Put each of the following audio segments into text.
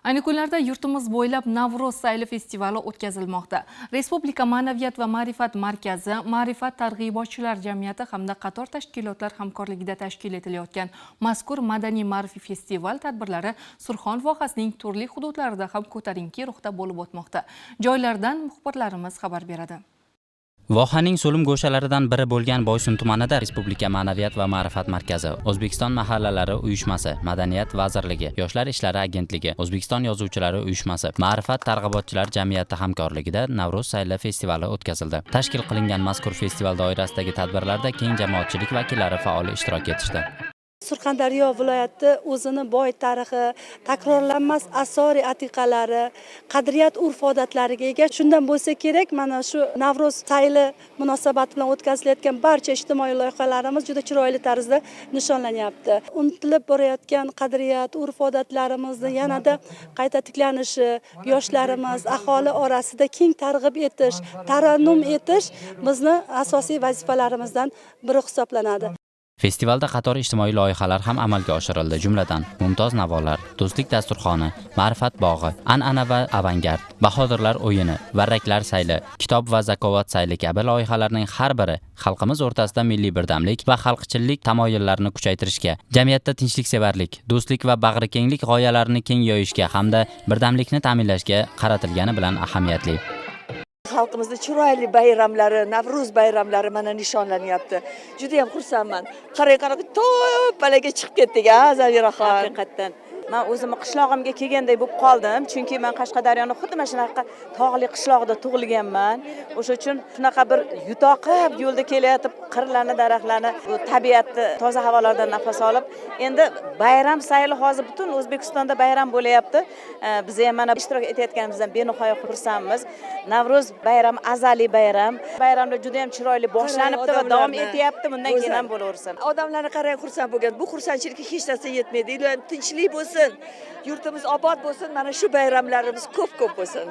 Ayni kunlarda yurtimiz bo'ylab Navro'z sayli festivali o'tkazilmoqda. Respublika Ma'naviyat va ma'rifat markazi, Ma'rifat targ'ibotchilar jamiyati hamda qator tashkilotlar hamkorligida tashkil etilayotgan mazkur madaniy ma'rifiy festival tadbirlari Surxon vohasining turli hududlarida ham ko'tarinki ruhda bo'lib o'tmoqda. Joylardan muxbirlarimiz xabar beradi. Vohaning so'lim go'shalaridan biri bo'lgan Boysun tumanida Respublika Ma'naviyat va ma'rifat markazi, O'zbekiston mahallalari uyushmasi, Madaniyat vazirligi, Yoshlar ishlari agentligi, O'zbekiston yozuvchilari uyushmasi, Ma'rifat targ'ibotchilar jamiyati hamkorligida Navro'z sayli festivali o'tkazildi. Tashkil qilingan mazkur festival doirasidagi tadbirlarda keng jamoatchilik vakillari faol ishtirok etishdi. Surxondaryo viloyati o'zini boy tarixi, takrorlanmas asori atiqalari, qadriyat urf-odatlariga ega. Shundan bo'lsa kerak, mana shu Navro'z sayli munosabati bilan o'tkazilayotgan barcha ijtimoiy loyihalarimiz juda chiroyli tarzda nishonlanyapti. Unutilib borayotgan qadriyat urf-odatlarimizni yanada qayta tiklanishi, yoshlarimiz, aholi orasida keng targ'ib etish, tarannum etish bizni asosiy vazifalarimizdan biri hisoblanadi. Festivalda qator ijtimoiy loyihalar ham amalga oshirildi, jumladan Mumtoz Navolar, Do'stlik dasturxoni, Ma'rifat bog'i, An'ana va avangard, Bahodirlar o'yini, Varraklar sayli, Kitob va zakovat sayli kabi loyihalarning har biri xalqimiz o'rtasida milliy birdamlik va xalqchillik tamoyillarini kuchaytirishga, jamiyatda tinchliksevarlik, do'stlik va bag'rikenglik g'oyalarini keng yoyishga hamda birdamlikni ta'minlashga qaratilgani bilan ahamiyatli. Xalqimizda chiroyli bayramlari, Navro'z bayramlari mana nishonlanyapti. Juda ham xursandman. Qarang, to'palaga chiqib ketdik, Zaviraxon. Haqiqatdan. Men o'zim qishlog'imga kelganday bo'lib qoldim, chunki men Qashqadaryoning xuddi mana shunaqa tog'li qishlog'ida tug'ilganman. O'sha uchun shunaqa bir yutoqib yo'lda kelayotib, qirlarni, daraxtlarni, bu tabiatni, toza havolardan nafas olib, endi bayram sayli hozir butun O'zbekistonda bayram bo'layapti. Biz ham mana ishtirok etayotganimizdan benihoya xursandmiz. Navro'z bayram azaliy bayram. Bayramlar juda ham chiroyli boshlanibdi va davom etyapti. Bundan keyin ham bo'laversin. Odamlarni qarang, xursand bo'lgan. Bu xursandchilikka hech narsa yetmaydi. Ular tinchlik bo'lsin. Yurtimiz obod bo'lsin, mana shu bayramlarimiz ko'p bo'lsin.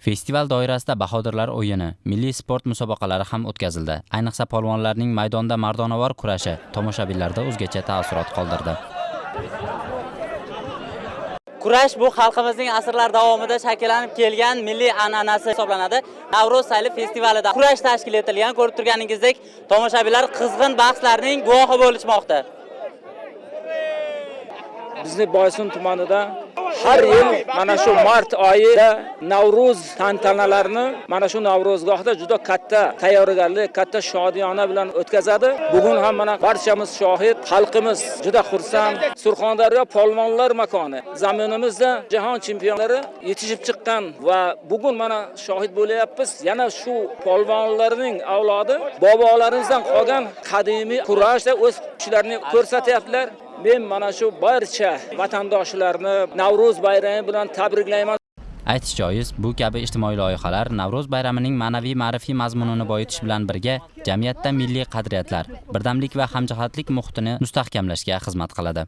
Festival doirasida Bahodirlar o'yini, milliy sport musobaqalari ham o'tkazildi. Ayniqsa polvonlarning maydonda mardonavor kurashi tomoshabinlarda o'zgacha taassurot qoldirdi. Kurash bu xalqimizning asrlar davomida shakllanib kelgan milliy an'anasi hisoblanadi. Navro'z sayli festivalida kurash tashkil etilgan. Ko'rib turganingizdek, tomoshabinlar qizg'in bahslarning guvohi bo'lishmoqda. Bizni Boysun tumanida har yil mana shu mart oyida Navro'z tantanalarini mana shu Navro'zgohda juda katta tayyorgarlik, katta shodiyona bilan o'tkazadi. Bugun ham mana barchamiz shohid, xalqimiz juda xursand. Surxondaryo polvonlar makoni. Zaminimizda jahon chempionlari yetishib chiqqan va bugun mana shohid bo'layapmiz. Yana shu polvonlarning avlodi bobolarimizdan qolgan qadimiy kurashda o'z kuchlarini ko'rsatyaptilar. Men mana shu barcha vatandoshlarni Navro'z bayrami bilan tabriklayman. Aytish joiz, bu kabi ijtimoiy loyihalar Navro'z bayramining ma'naviy ma'rifiy mazmunini boyitish bilan birga jamiyatda milliy qadriyatlar, birdamlik va hamjihatlik muhitini mustahkamlashga xizmat qiladi.